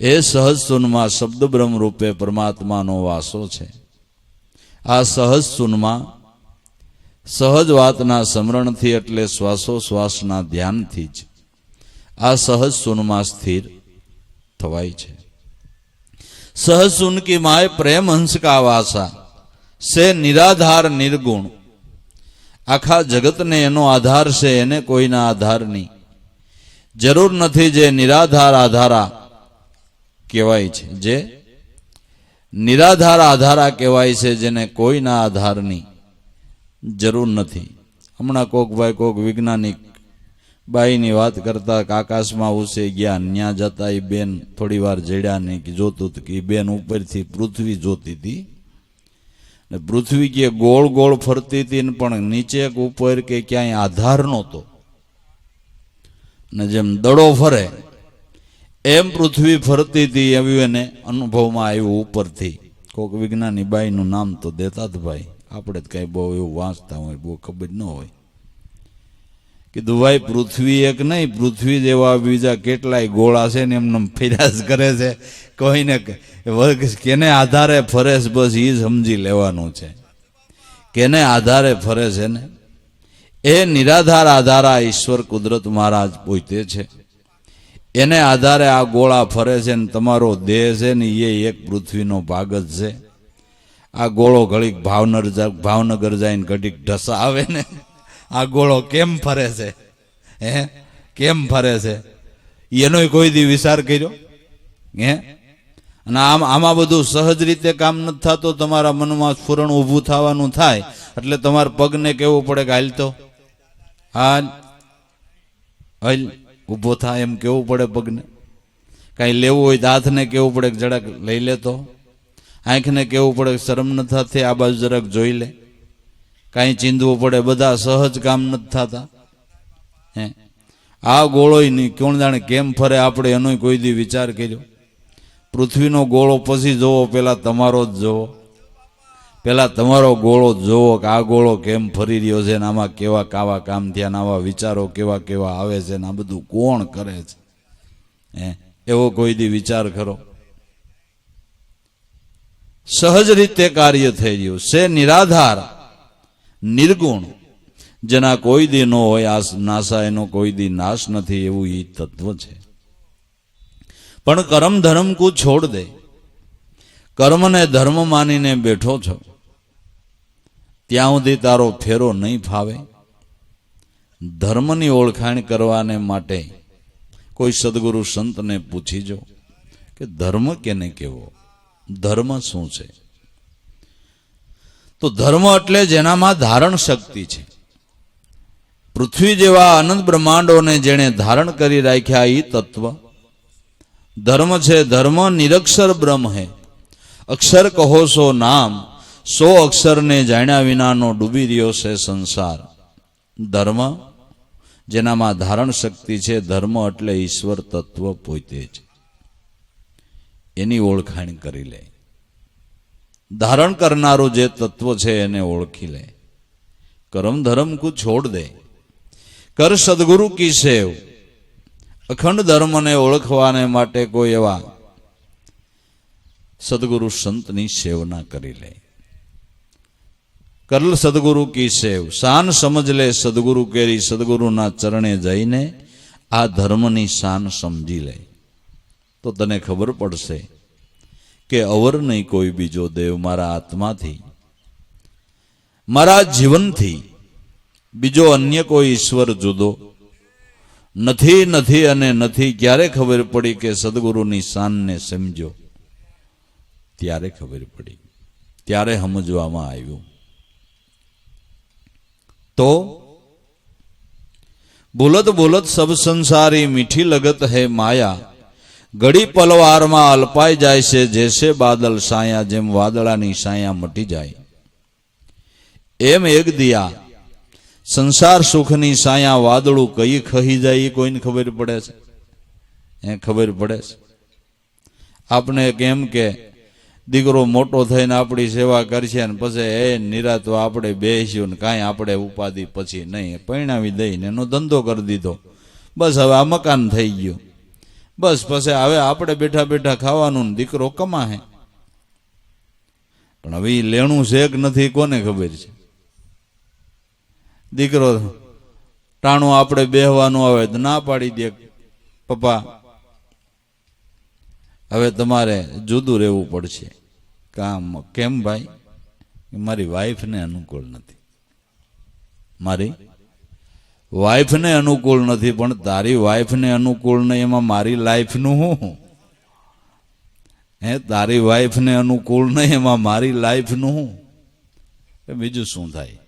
એ સહજ સુનમાં શબ્દ બ્રહ્મ રૂપે પરમાત્માનો વાસો છે. આ સહજ સુનમાં સહજ વાતના સ્મરણથી એટલે શ્વાસોશ્વાસના ધ્યાનથી જ આ સહજ સુનમાં સ્થિર થવાય છે. સહજ સુન કી માય પ્રેમ હંસ કા વાસા સે નિરાધાર નિર્ગુણ. આખા જગતને એનો આધાર છે, એને કોઈના આધારની જરૂર નથી. જે નિરાધાર આધારા કહેવાય છે, જે નિરાધાર આધારા કહેવાય છે, જેને કોઈના આધારની જરૂર નથી. હમણાં કોક વૈજ્ઞાનિક બાઈની વાત કરતા આકાશમાં ઉસે ગયા, ન્યા જતા એ બેન થોડી વાર જડ્યા ને કે જોતું કે બેન ઉપરથી પૃથ્વી જોતી હતી ને પૃથ્વી કે ગોળ ગોળ ફરતી હતી ને પણ નીચે ઉપર કે ક્યાંય આધાર નહોતો ને જેમ દડો ફરે એમ પૃથ્વી ફરતી હતી એવું એને અનુભવમાં આવ્યું ઉપરથી. કોક વિજ્ઞાની બાઈનું નામ તો દેતા જ ભાઈ, આપણે જ કઈ બહુ એવું વાંચતા હોય બહુ ખબર ન હોય. કીધું ભાઈ પૃથ્વી એક નહીં, પૃથ્વી જેવા બીજા કેટલાય ગોળા છે ને એમને ફેરાસ કરે છે, કોઈને કેને આધારે ફરે છે બસ એ સમજી લેવાનું છે, કેને આધારે ફરે છે ને એ નિરાધાર આધારા ઈશ્વર કુદરત મહારાજ પોતે છે. એને આધારે આ ગોળા ફરે છે ને તમારો દેહ છે ને એ એક પૃથ્વીનો ભાગ જ છે. આ ગોળો ઘડીક ભાવનગર જઈને ઘડીક ઢસા આવે ને આ ગોળો કેમ ફરે છે, હે કેમ ફરે છે એનો કોઈ દી વિચાર કર્યો હે? અને આમાં બધું સહજ રીતે કામ નથી થતું. તમારા મનમાં સ્ફુરણ ઊભું થવાનું થાય એટલે તમારા પગને કેવું પડે કે હાલ તો હાલ હાલ ઊભો થાય એમ કેવું પડે પગને. કાંઈ લેવું હોય તો હાથને કેવું પડે કે જરાક લઈ લેતો. આંખને કેવું પડે કે શરમ ન થતી આ બાજુ જરાક જોઈ લે. કાંઈ ચીંધવું પડે, બધા સહજ કામ નથી થતા. હે આ ગોળો નહીં કોણ જાણે કેમ ફરે, આપણે એનો કોઈ દી વિચાર કર્યો? પૃથ્વીનો ગોળો પછી જોવો, પેલા તમારો જ જોવો, પેલા તમારો ગોળો જોવો કે આ ગોળો કેમ ફરી રહ્યો છે ને આમાં કેવા કાવા કામ થયા ને આવા વિચારો કેવા કેવા આવે છે ને આ બધું કોણ કરે છે, હે એવો કોઈ દી વિચાર કરો? સહજ રીતે કાર્ય થઈ રહ્યું છે. નિરાધાર નિર્ગુણ જેના કોઈ દી ન હોય આ નાસા, એનો કોઈ દી નાશ નથી, એવું એ તત્વ છે. પણ કર્મ ધર્મ કો છોડ દે. કર્મને ધર્મ માનીને બેઠો છો ત્યાં સુધી તારો ફેરો નહીં ફાવે. ધર્મની ઓળખાણ કરવાને માટે કોઈ સદગુરુ સંતને પૂછી જો કે ધર્મ કેને કેવો, ધર્મ શું છે? તો ધર્મ એટલે જેનામાં ધારણ શક્તિ છે. પૃથ્વી જેવા અનંત બ્રહ્માંડોને જેણે ધારણ કરી રાખ્યા એ તત્વ ધર્મ છે. ધર્મ નિરક્ષર બ્રહ્મ હે, અક્ષર કહો સો નામ, સો અક્ષરને જાણ્યા વિનાનો ડૂબી રહ્યો છે સંસાર. ધર્મ જેનામાં ધારણ શક્તિ છે, ધર્મ એટલે ઈશ્વર તત્વ પોતે જ. એની ઓળખાણ કરી લે. ધારણ કરનારું જે તત્વ છે એને ઓળખી લે. કર્મ ધર્મ કો છોડ દે, કર સદગુરુ કી સેવ. અખંડ ધર્મને ઓળખવાને માટે કોઈ એવા સદગુરુ સંતની સેવના કરી લે. કરલ સદગુરુ કી સેવ, શાન સમજ લે સદગુરુ કેરી. સદગુરુના ચરણે જઈને આ ધર્મની શાન સમજી લે તો તને ખબર પડશે કે અવર નહીં કોઈ બીજો દેવ. મારા આત્માથી, મારા જીવનથી બીજો અન્ય કોઈ ઈશ્વર જુદો નથી, નથી અને નથી. ક્યારે ખબર પડી કે સદગુરુની શાનને સમજો? ત્યારે ખબર પડી, ત્યારે સમજવામાં આવ્યું. તો બોલત બોલત સબ સંસારી મીઠી લગત હૈ માયા, ઘડી પલવારમાં અલ્પાઈ જાય છે, જેસે બાદલ સાયા, જેમ વાદળાની સાયા મટી જાય, એમ એક દિયા સંસાર સુખની સાયા વાદળું કઈ ખહી જાય એ કોઈને ખબર પડે છે? ખબર પડે છે? આપણે કેમ કે દીકરો મોટો થઈને આપણી સેવા કરશે ને પછી એ નિરાતો આપણે બેસ્યું ને કાંઈ આપણે ઉપાધિ પછી નહીં, પરણાવી દઈને એનો ધંધો કરી દીધો, બસ હવે આ મકાન થઈ ગયું, બસ પછી હવે આપણે બેઠા બેઠા ખાવાનું ને દીકરો કમાહે. પણ હવે એ લેણું છે કે નથી કોને ખબર છે? દીકરો ટાણું આપણે બેહવાનું આવે તો ના પાડી દે, પપ્પા હવે તમારે જુદું રહેવું પડશે. કામ કેમ ભાઈ? મારી વાઈફને અનુકૂળ નથી, મારી વાઈફને અનુકૂળ નથી. પણ તારી વાઈફને અનુકૂળ નહીં, એમાં મારી લાઈફનું શું? તારી વાઈફને અનુકૂળ નહીં, એમાં મારી લાઈફનું શું? બીજું શું થાય?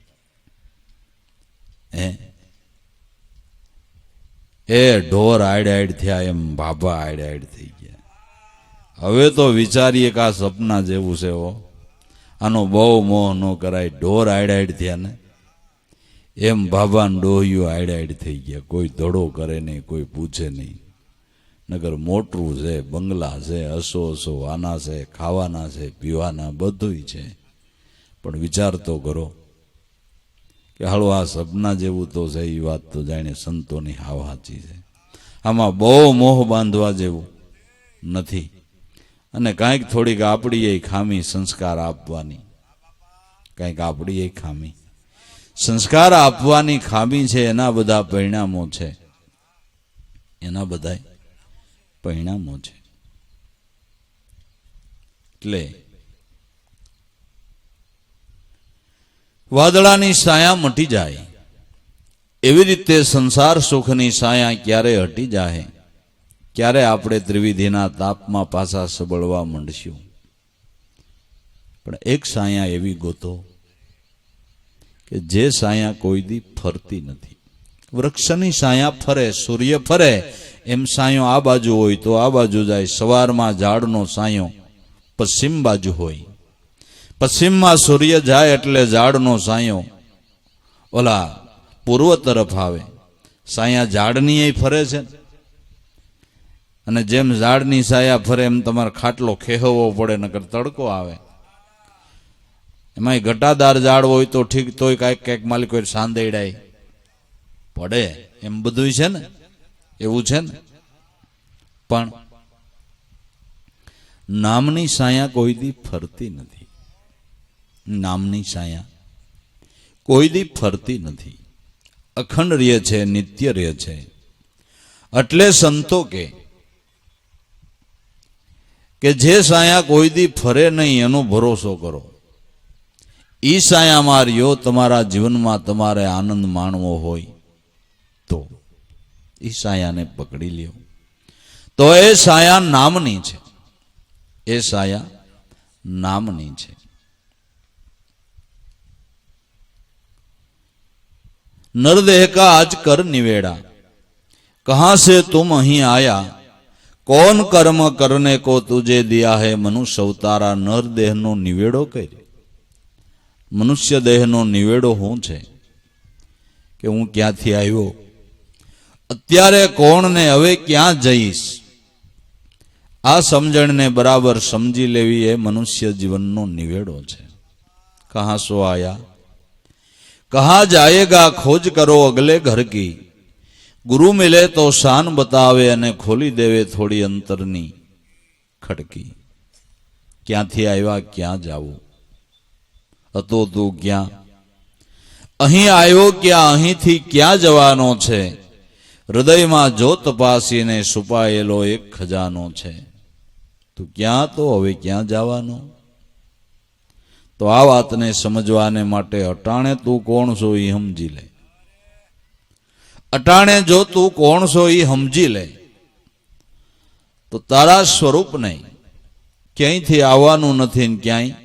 એ ઢોર આડ આડ થયા, એમ બાબા આડ આડ થઈ ગયા. હવે તો વિચારીએ કે આ સપના જેવું છે. આનો બહુ મોહ ન કરાય. ઢોર આડ આડ થયા ને એમ બાબા ને ડોહિયું આડ આડ થઈ ગયા. કોઈ ધડો કરે નહીં, કોઈ પૂછે નહીં. નગર મોટું છે, બંગલા છે, હસો હસો આના છે, ખાવાના છે, પીવાના બધું છે. પણ વિચાર તો કરો કે હાલો આ સપના જેવું તો છે. એ વાત તો જાણે સંતોની હાવ સાચી છે. આમાં બહુ મોહ બાંધવા જેવું નથી. અને કાંઈક થોડીક આપણી એ ખામી સંસ્કાર આપવાની, કાંઈક આપણી એ ખામી સંસ્કાર આપવાની ખામી છે. એના બધા પરિણામો છે, એના બધા પરિણામો છે. એટલે વાદળાની સાયા મટી જાય એવી રીતે સંસાર સુખની સાયા ક્યારે હટી જાય, ક્યારે આપણે ત્રિવિધિના તાપમાં પાછા સબળવા માંડશું. પણ એક સાયા એવી ગોતો કે જે સાયા કોઈ દી ફરતી નથી. વૃક્ષની સાયા ફરે, સૂર્ય ફરે, એમ સાયો આ બાજુ હોય તો આ બાજુ જાય. સવારમાં ઝાડનો સાયો પશ્ચિમ બાજુ હોય, પશ્ચિમમાં સૂર્ય જાય એટલે ઝાડનો સાયો ઓલા પૂર્વ તરફ આવે. સાયા ઝાડની એ ફરે છે. અને જેમ ઝાડની સાયા ફરે એમ તમારે ખાટલો ખેહવવો પડે, નકર તડકો આવે. એમાં ઘટાદાર ઝાડ હોય તો ઠીક, તોય કાંઈક કાંઈક માલિકો સાંદેડાય પડે, એમ બધું છે ને, એવું છે ને. પણ નામની સાયા કોઈ દી ફરતી નથી. નામની સાયા કોઈ દી ફરતી નથી, અખંડ રહે છે, નિત્ય રહે છે. એટલે સંતો કે જે સાયા કોઈ દી ફરે નહીં એનો ભરોસો કરો. ઈ સાયા માર્યો તમારા જીવનમાં તમારે આનંદ માણવો હોય તો ઈ સાયાને પકડી લ્યો. તો એ સાયા નામની છે, એ સાયા નામની છે. नरदेह का आज कर निवेड़ा, कहां से तुम અહીં आया, कौन कर्म करने को तुझे दिया है. मनुष्य अवतारा नरदेह નો નિવેડો કર્યો. મનુષ્ય દેહનો નિવેડો શું છે કે હું ક્યાંથી આવ્યો, અત્યારે કોણ ને હવે ક્યાં જઈશ. આ સમજણને બરાબર સમજી લેવી એ મનુષ્ય જીવનનો નિવેડો છે. કહાં સો આયા, कहा जाएगा खोज करो अगले घर की. गुरु मिले तो शान बतावे અને ખોલી દેવે થોડી અંતરની ખડકી. ક્યાંથી આવ્યા, ક્યાં જાવું, હતો તું ક્યાં, અહીં આવ્યો ક્યાં, અહીંથી ક્યાં જવાનો છે. હૃદયમાં જો તપાસીને છુપાયેલો એક ખજાનો છે. તું ક્યાં તો હવે ક્યાં જવાનો. તો આ વાતને સમજવાને માટે અટાણે તું કોણ છો એ સમજી લે. અટાણે જો તું કોણ છો એ સમજી લે તો તારા સ્વરૂપને ક્યાંયથી આવવાનું નથી ને ક્યાંય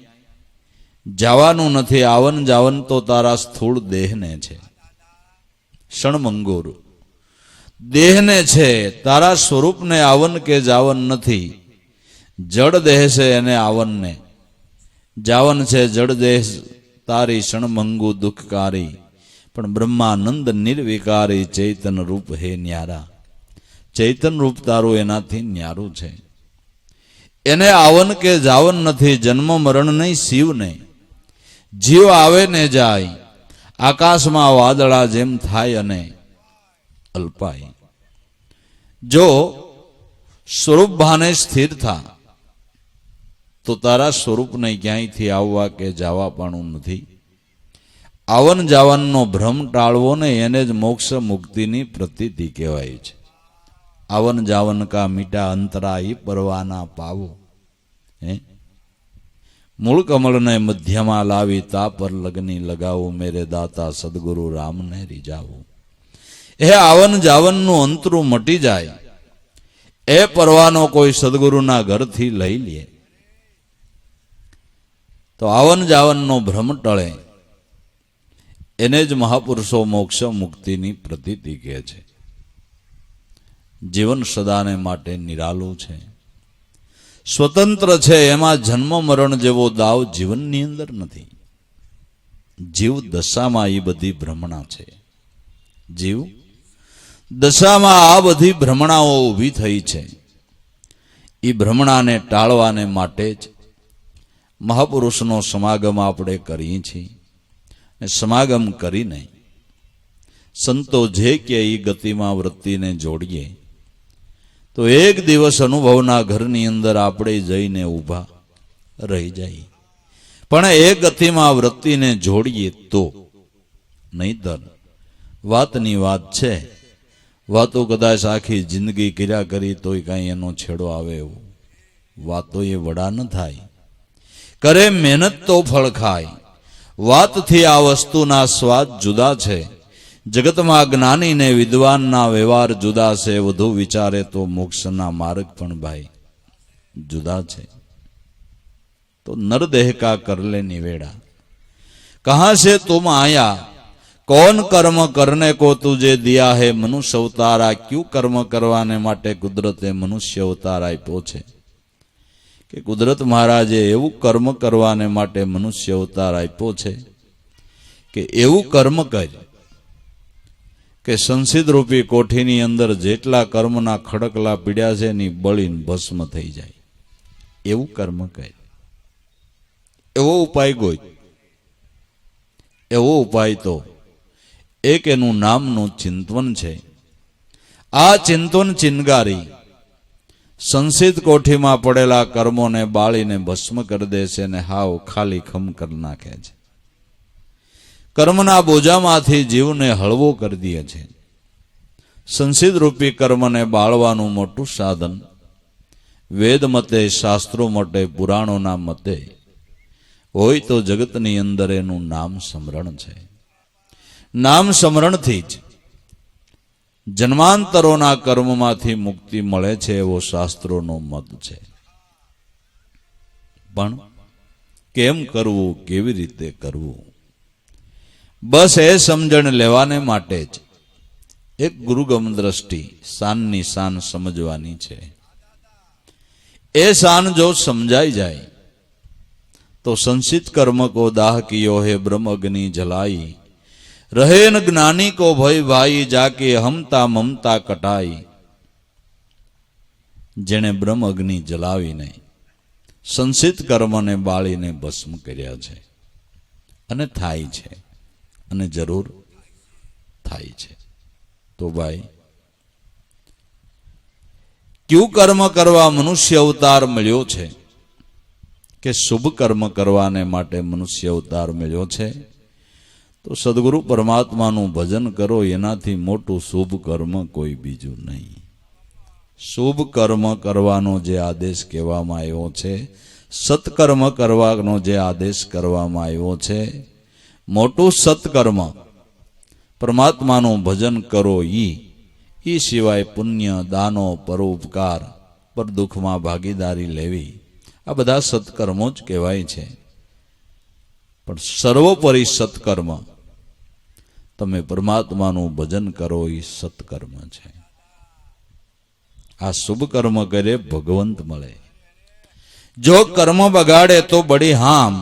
જવાનું નથી. આવન જાવન તો તારા સ્થૂળ દેહને છે. ક્ષણમંગુર દેહને છે, તારા સ્વરૂપને આવન કે જાવન નથી. જડ દેહ છે એને આવનને, જાવન છે જડ દેહ તારી ક્ષણભંગુ દુઃખકારી. પણ બ્રહ્માનંદ નિર્વિકારી ચૈતન રૂપ હે ન્યારા. ચૈતન રૂપ તારું એનાથી ન્યારું છે. એને આવન કે જાવન નથી. જન્મ મરણ નહીં શિવને, જીવ આવે ને જાય. આકાશમાં વાદળા જેમ થાય અને અલ્પાય. જો સ્વરૂપ ભાને સ્થિર થા તો તારા સ્વરૂપને ક્યાંયથી આવવા કે જવા પણ નથી. આવન જાવનનો ભ્રમ ટાળવો ને એને જ મોક્ષ મુક્તિની પ્રતીતિ કહેવાય છે. આવન જાવન કા મીઠા અંતરાઈ પરવાના પાવો. મૂળ કમળને મધ્યમાં લાવી તા પર લગની લગાવું. મેરે દાતા સદગુરુ રામને રીજાવું. એ આવન જાવનનું અંતરું મટી જાય. એ પરવાનો કોઈ સદગુરુના ઘરથી લઈ લે તો આવન જાવનનો ભ્રમ ટળે. એને જ મહાપુરુષો મોક્ષ મુક્તિની પ્રતીતિ કહે છે. જીવન સદાને માટે નિરાલું છે, સ્વતંત્ર છે. એમાં જન્મ મરણ જેવો દાવ જીવનની અંદર નથી. જીવ દશામાં એ બધી ભ્રમણા છે. જીવ દશામાં આ બધી ભ્રમણાઓ ઊભી થઈ છે. એ ભ્રમણાને ટાળવાને માટે જ મહાપુરુષનો સમાગમ આપણે કરીએ છીએ. સમાગમ કરીને સંતો જે કે એ ગતિમાં વૃત્તિને જોડીએ તો એક દિવસ અનુભવના ઘરની અંદર આપણે જઈને ઊભા રહી જાય. પણ એ ગતિમાં વૃત્તિને જોડીએ તો, નહીંતર વાતની વાત છે. વાતો કદાચ આખી જિંદગી કર્યા કરી તોય કાંઈ એનો છેડો આવે એવું વાતો એ વડા ન થાય. કરે મહેનત તો ફળ ખાય. વાતથી આ વસ્તુના સ્વાદ જુદા છે. જગતમાં જ્ઞાની ને વિદ્વાનના વ્યવહાર જુદા છે. વધુ વિચારે તો મોક્ષના માર્ગ પણ ભાઈ જુદા છે. તો નરદેહ કા કરલે નિવેડા, કહા से तुम आया, कौन कर्म करने को तुझे दिया है मनुष्य अवतारा. क्यों कर्म करवाने માટે કુદરતે મનુષ્ય અવતાર આપ્યો છે. કે કુદરત મહારાજે એવું કર્મ કરવાને માટે મનુષ્ય અવતાર આપ્યો છે કે એવું કર્મ કર કે સંસિદ રૂપી કોઠીની અંદર જેટલા કર્મના ખડકલા પીડ્યા છે એની બળીને ભસ્મ થઈ જાય. એવું કર્મ કર. એવો ઉપાય ગોઈ. એવો ઉપાય તો એક એનું નામનું ચિંતવન છે. આ ચિંતવન ચિનગારી સંસિદ કોઠીમાં પડેલા કર્મોને બાળીને ભસ્મ કરી દે છે ને હાવ ખાલી ખમ કરી નાખે છે. કર્મના બોજામાંથી જીવને હળવો કરી દે છે. સંસિદ રૂપી કર્મને બાળવાનું મોટું સાધન વેદ મતે, શાસ્ત્રો મતે, પુરાણોના મતે હોય તો જગતની અંદર એનું નામ સ્મરણ છે. નામ સ્મરણથી જ જન્માંતરોના કર્મમાંથી મુક્તિ મળે છે એવો શાસ્ત્રોનો મત છે. પણ કેમ કરવું, કેવી રીતે કરવું, બસ એ સમજણ લેવાને માટે જ એક ગુરુગમ દ્રષ્ટિ શાનની શાન સમજવાની છે. એ શાન જો સમજાઈ જાય તો સંસિત કર્મ કો દાહ કિયો હે બ્રહ્મ અગ્નિ જलाई. રહે ન જ્ઞાની કો ભય ભાઈ, જાકે હમતા મમતા કટાઈ. જેણે બ્રહ્મ અગ્નિ જલાવીને સંસિત કર્મને બાળીને ભસ્મ કર્યા છે અને થાય છે અને જરૂર થાય છે. તો ભાઈ ક્યું કર્મ કરવા મનુષ્ય અવતાર મળ્યો છે કે શુભ કર્મ કરવાને માટે મનુષ્ય અવતાર મળ્યો છે. તો સદગુરુ પરમાત્માનું ભજન કરો, એનાથી મોટું શુભ કર્મ કોઈ બીજું નહીં. શુભ કર્મ કરવાનો જે આદેશ કહેવામાં આવ્યો છે, સત્કર્મ કરવાનો જે આદેશ કરવામાં આવ્યો છે, મોટું સત્કર્મ પરમાત્માનું ભજન કરો. ઈ સિવાય પુણ્ય, દાનો, પરોપકાર, પર દુઃખમાં ભાગીદારી લેવી, આ બધા સત્કર્મો જ કહેવાય છે. પણ સર્વોપરી સત્કર્મ તમે પરમાત્માનું ભજન કરો, એ સત્કર્મ છે. આ શુભ કર્મ કરે ભગવંત મળે. જો કર્મ બગાડે તો બડી હામ,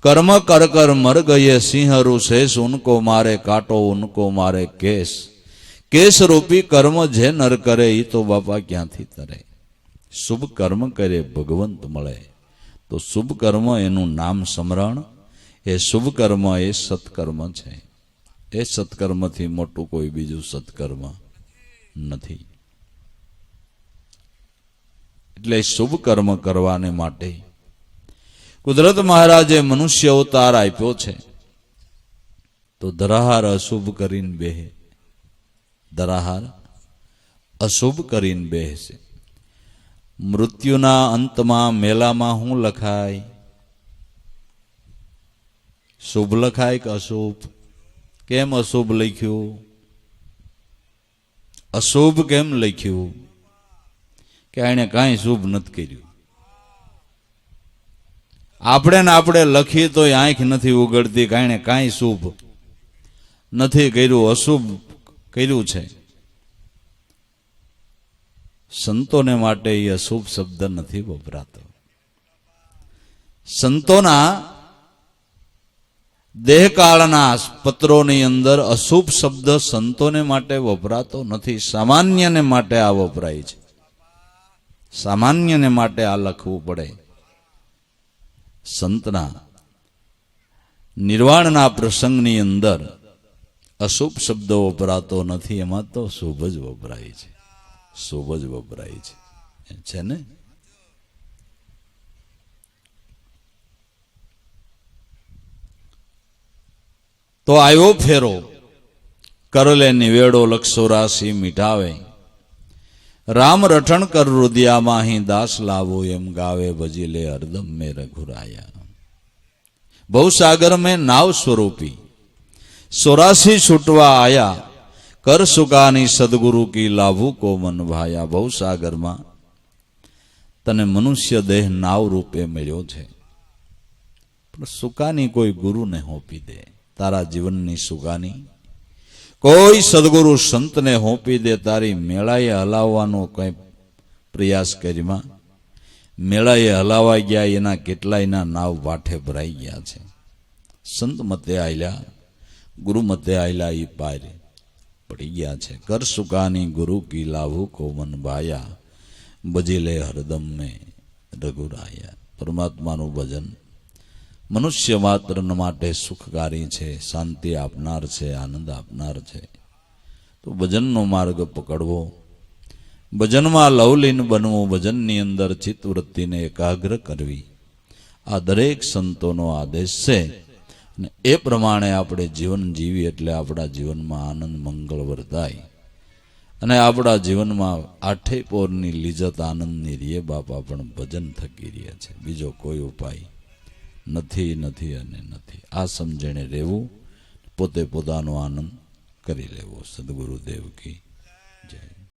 કર્મ કર કર મર ગયે સિંહરુ શેષ, ઉनको મારે કાંટો ઉनको મારે કેસ. કેસ રૂપી કર્મ જે નર કરે એ તો બાપા ક્યાંથી તરે. શુભ કર્મ કરે ભગવંત મળે. તો શુભ કર્મ એનું નામ સ્મરણ, એ શુભ કર્મ એ સત્કર્મ છે. એ સત્કર્મથી મોટું કોઈ બીજું સત્કર્મ નથી. એટલે શુભ કર્મ કરવાને માટે કુદરત મહારાજે મનુષ્ય અવતાર આપ્યો છે. તો ધરાહાર અશુભ કરીને બેહે, ધરાહાર અશુભ કરીને બેહશે. મૃત્યુના અંતમાં મેલામાં શું લખાય? શુભ લખાય કે અશુભ? કેમ અશુભ લખ્યું? અશુભ કેમ લખ્યું? કે એને કાંઈ શુભ નથી કર્યું. આપણે ને આપણે લખીએ તો આંખ નથી ઉગડતી, કાંઈ કાંઈ શુભ નથી કર્યું, અશુભ કર્યું છે. સંતોને માટે એ અશુભ શબ્દ નથી વપરાતો. સંતોના દેહકાળના પત્રોની અંદર અશુભ શબ્દ સંતોને માટે વપરાતો નથી, સામાન્યને માટે આ વપરાય છે. સામાન્યને માટે આ લખવું પડે. સંતના નિર્વાણના પ્રસંગની અંદર અશુભ શબ્દ વપરાતો નથી, એમાં તો શુભ જ વપરાય છે. શુભ જ વપરાય છે ને. તો આવ્યો ફેરો, કરલે નિવેડો લક્ષો રાશિ મીઠાવે. રામ રટણ કર રુદિયામાં અહીં દાસ લાવો, એમ ગાવે ભજી લે હરદમ મેં રઘુરાયા. ભવસાગર में नाव स्वरूपी 84 छूटवा आया, कर सुकानी सदगुरु की लाभू को मन भाया. ભવસાગરમાં તને મનુષ્ય દેહ નાવ રૂપે મળ્યો છે, પણ સુકાની કોઈ ગુરુને હોપી દે. તારા જીવનની સુકાની કોઈ સદગુરુ સંતને હોપી દે. તારી મેળાએ હલાવવાનો કઈ પ્રયાસ કરીમાં મેળાએ હલાવાઈ ગયા, એના કેટલાયના નાવ વાઠે ભરાઈ ગયા છે. સંત મતે આયલા, ગુરુ મતે આયલા, એ પાર પડી ગયા છે. કર સુકાની ગુરુ કી લાભુ કો મન ભાયા, ભજીલે હરદમ મેં રઘુરાયા. પરમાત્માનું ભજન મનુષ્ય માત્ર માટે સુખકારી છે, શાંતિ આપનાર છે, આનંદ આપનાર છે. તો ભજનનો માર્ગ પકડવો, ભજનમાં લવલીન બનવું, ભજનની અંદર ચિત્તવૃત્તિને એકાગ્ર કરવી, આ દરેક સંતોનો આદેશ છે. અને એ પ્રમાણે આપણે જીવન જીવીએ એટલે આપણા જીવનમાં આનંદ મંગળ વર્તાય અને આપણા જીવનમાં આઠે પોરની લિજ્જત આનંદની રીએ બાપા પણ ભજન થકી રહે છે. બીજો કોઈ ઉપાય નથી નથી અને નથી. આ સમજણે રહેવું, પોતે પોતાનો આનંદ કરી લેવો. સદગુરુદેવ કી જય.